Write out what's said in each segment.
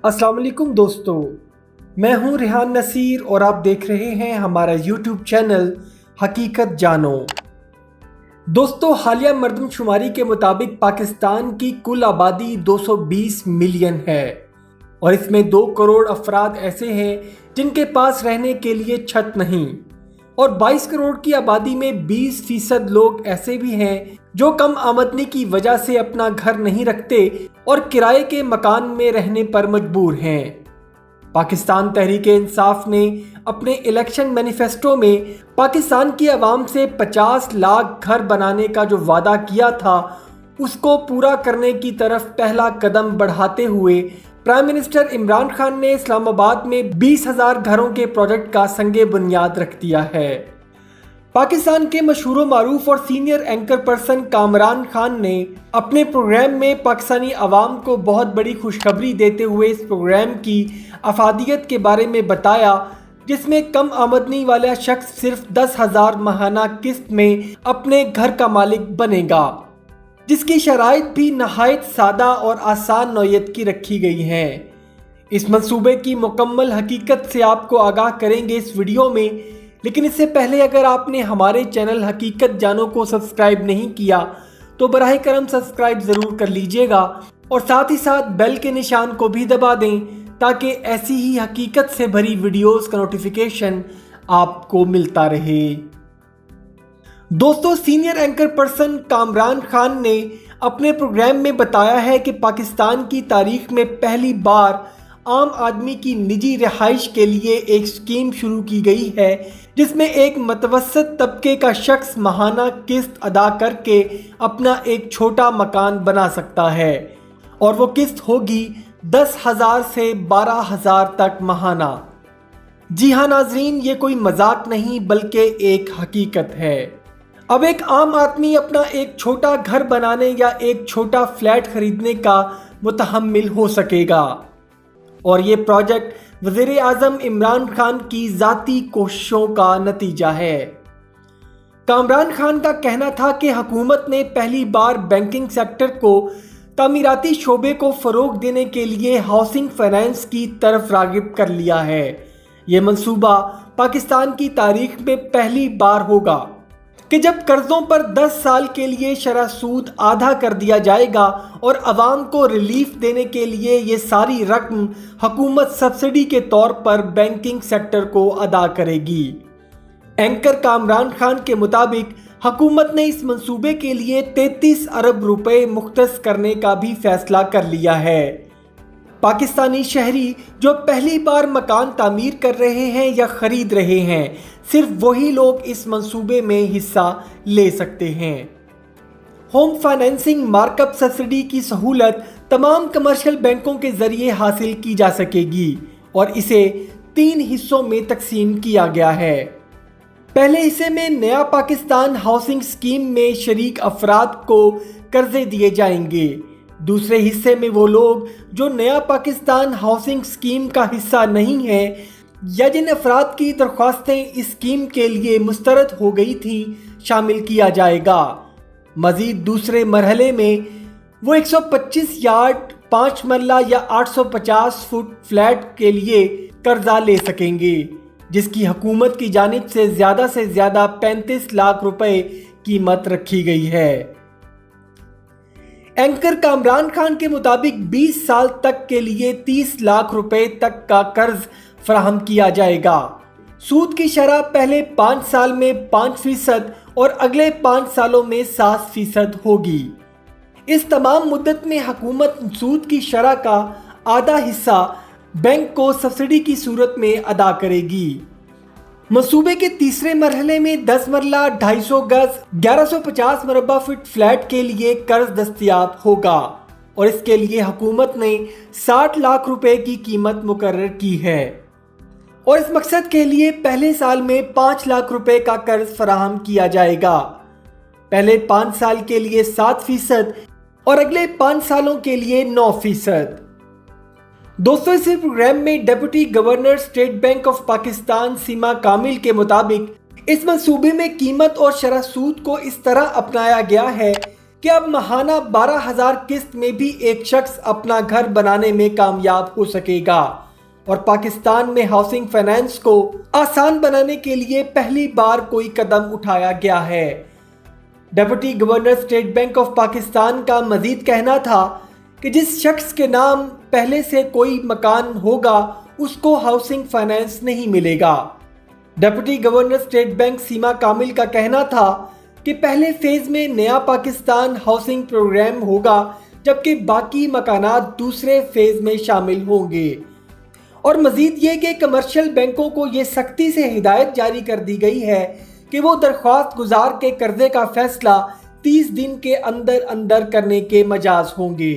अस्सलाम वालेकुम दोस्तों, मैं हूं रेहान नसीर और आप देख रहे हैं हमारा यूट्यूब चैनल हकीकत जानो। दोस्तों, हालिया मरदमशुमारी के मुताबिक पाकिस्तान की कुल आबादी 220 मिलियन है और इसमें 2 करोड़ अफराद ऐसे हैं जिनके पास रहने के लिए छत नहीं और 22 करोड़ की आबादी में 20% लोग ऐसे भी हैं जो कम आमदनी की वजह से अपना घर नहीं रखते और किराए के मकान में रहने पर मजबूर हैं। पाकिस्तान तहरीक-ए-इंसाफ ने अपने इलेक्शन मैनिफेस्टो में पाकिस्तान की आवाम से 50 लाख घर बनाने का जो वादा किया था उसको पूरा करने की तरफ पहला कदम बढ़ाते हुए प्राइम मिनिस्टर इमरान खान ने इस्लामाबाद में 20,000 घरों के प्रोजेक्ट का संगे बुनियाद रख दिया है। पाकिस्तान के मशहूर मारूफ और senior anchor person Kamran Khan ने अपने प्रोग्राम में पाकिस्तानी अवाम को बहुत बड़ी खुशखबरी देते हुए इस प्रोग्राम की अफादियत के बारे में बताया, जिसमें कम आमदनी वाला शख्स सिर्फ 10,000 माहाना किस्त में अपने घर का मालिक बनेगा, जिसकी शराइत भी नहायत सादा और आसान नौयत की रखी गई हैं। इस मंसूबे की मुकम्मल हकीकत से आपको आगाह करेंगे इस वीडियो में, लेकिन इससे पहले अगर आपने हमारे चैनल हकीकत जानो को सब्सक्राइब नहीं किया तो बराह करम सब्सक्राइब ज़रूर कर लीजिएगा और साथ ही साथ बेल के निशान को भी दबा दें ताकि ऐसी ही हकीकत से भरी वीडियोस का नोटिफिकेशन आपको मिलता रहे। दोस्तों, senior anchor person Kamran Khan ने अपने प्रोग्राम में बताया है कि पाकिस्तान की तारीख में पहली बार आम आदमी की निजी रिहाइश के लिए एक स्कीम शुरू की गई है, जिसमें एक मतवसत तबके का शख्स माहाना किस्त अदा करके अपना एक छोटा मकान बना सकता है और वो किस्त होगी 10,000 से 12,000 तक माहाना। जी हाँ नाजरीन, ये कोई मजाक नहीं बल्कि एक हकीकत है। अब एक आम आदमी अपना एक छोटा घर बनाने या एक छोटा फ्लैट खरीदने का मुतहम्मिल हो सकेगा और ये प्रोजेक्ट वज़ीर आज़म इमरान खान की ज़ाती कोशिशों का नतीजा है। कामरान खान का कहना था कि हुकूमत ने पहली बार बैंकिंग सेक्टर को तामीराती शोबे को फ़रोग देने के लिए हाउसिंग फाइनेंस की तरफ राग़िब कर लिया है। ये मंसूबा पाकिस्तान की तारीख में पहली बार होगा कि जब कर्ज़ों पर 10 साल के लिए शरह सूद आधा कर दिया जाएगा और अवाम को रिलीफ देने के लिए ये सारी रकम हुकूमत सब्सिडी के तौर पर बैंकिंग सेक्टर को अदा करेगी। एंकर कामरान खान के मुताबिक हुकूमत ने इस मंसूबे के लिए 33 अरब रुपए मुख्तस करने का भी फैसला कर लिया है। पाकिस्तानी शहरी जो पहली बार मकान तामीर कर रहे हैं या ख़रीद रहे हैं, सिर्फ वही लोग इस मंसूबे में हिस्सा ले सकते हैं। होम फाइनेंसिंग मार्कअप सब्सिडी की सहूलत तमाम कमर्शियल बैंकों के ज़रिए हासिल की जा सकेगी और इसे 3 हिस्सों में तकसीम किया गया है। पहले हिस्से में नया पाकिस्तान हाउसिंग स्कीम में शरीक अफराद को कर्जे दिए जाएंगे। दूसरे हिस्से में वो लोग जो नया पाकिस्तान हाउसिंग स्कीम का हिस्सा नहीं है या जिन अफराद की दरख्वास्तें इस स्कीम के लिए मुस्तरद हो गई थी शामिल किया जाएगा। मज़ीद दूसरे मरहले में वो 125 यार्ड 5 मरला या 850 फुट फ्लैट के लिए कर्जा ले सकेंगे, जिसकी हुकूमत की जानिब से ज़्यादा 35 लाख रुपए कीमत रखी गई है। एंकर कामरान खान के मुताबिक 20 साल तक के लिए 30 लाख रुपए तक का कर्ज फराहम किया जाएगा। सूद की शरह पहले 5 साल में 5% और अगले 5 सालों में 7% होगी। इस तमाम मुद्दत में हुकूमत सूद की शरह का आधा हिस्सा बैंक को सब्सिडी की सूरत में अदा करेगी। मंसूबे के तीसरे मरहले में 10 मरला 250 गज 1150 मरबा फीट फ्लैट के लिए कर्ज दस्तयाब होगा और इसके लिए हुकूमत ने 60 लाख रुपए की कीमत मुकर्रर की है और इस मकसद के लिए पहले साल में 5 लाख रुपए का कर्ज फराहम किया जाएगा। पहले 5 साल के लिए 7% और अगले 5 सालों के लिए 9%। दोस्तों, इस प्रोग्राम में deputy governor State Bank of Pakistan Seema Kamil के मुताबिक इस मंसूबे में कीमत और शरह सूद को इस तरह अपनाया गया है کہ اب ماہانہ 12,000 قسط میں بھی ایک شخص اپنا گھر بنانے میں کامیاب ہو سکے گا، اور پاکستان میں ہاؤسنگ فائنانس کو آسان بنانے کے لیے پہلی بار کوئی قدم اٹھایا گیا ہے۔ Deputy governor state bank of Pakistan کا مزید کہنا تھا کہ جس شخص کے نام پہلے سے کوئی مکان ہوگا اس کو ہاؤسنگ فائنانس نہیں ملے گا۔ ڈپٹی گورنر اسٹیٹ بینک سیما کامل کا کہنا تھا کہ پہلے فیز میں نیا پاکستان ہاؤسنگ پروگرام ہوگا، جبکہ باقی مکانات دوسرے فیز میں شامل ہوں گے، اور مزید یہ کہ کمرشل بینکوں کو یہ سختی سے ہدایت جاری کر دی گئی ہے کہ وہ درخواست گزار کے قرضے کا فیصلہ 30 دن کے اندر اندر کرنے کے مجاز ہوں گے،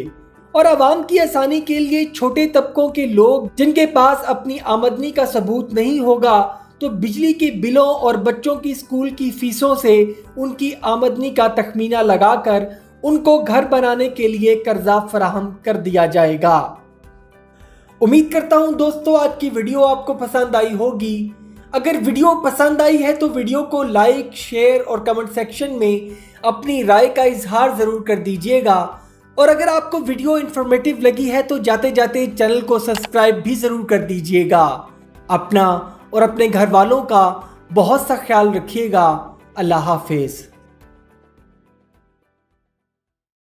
اور عوام کی آسانی کے لیے چھوٹے طبقوں کے لوگ جن کے پاس اپنی آمدنی کا ثبوت نہیں ہوگا تو بجلی کے بلوں اور بچوں کی اسکول کی فیسوں سے ان کی آمدنی کا تخمینہ لگا کر ان کو گھر بنانے کے لیے قرضہ فراہم کر دیا جائے گا۔ امید کرتا ہوں دوستو آج کی ویڈیو آپ کو پسند آئی ہوگی۔ اگر ویڈیو پسند آئی ہے تو ویڈیو کو لائک، شیئر اور کمنٹ سیکشن میں اپنی رائے کا اظہار ضرور کر دیجئے گا، اور اگر آپ کو ویڈیو انفارمیٹیو لگی ہے تو جاتے جاتے چینل کو سبسکرائب بھی ضرور کر دیجئے گا۔ اپنا اور اپنے گھر والوں کا بہت سا خیال رکھیے گا۔ اللہ حافظ۔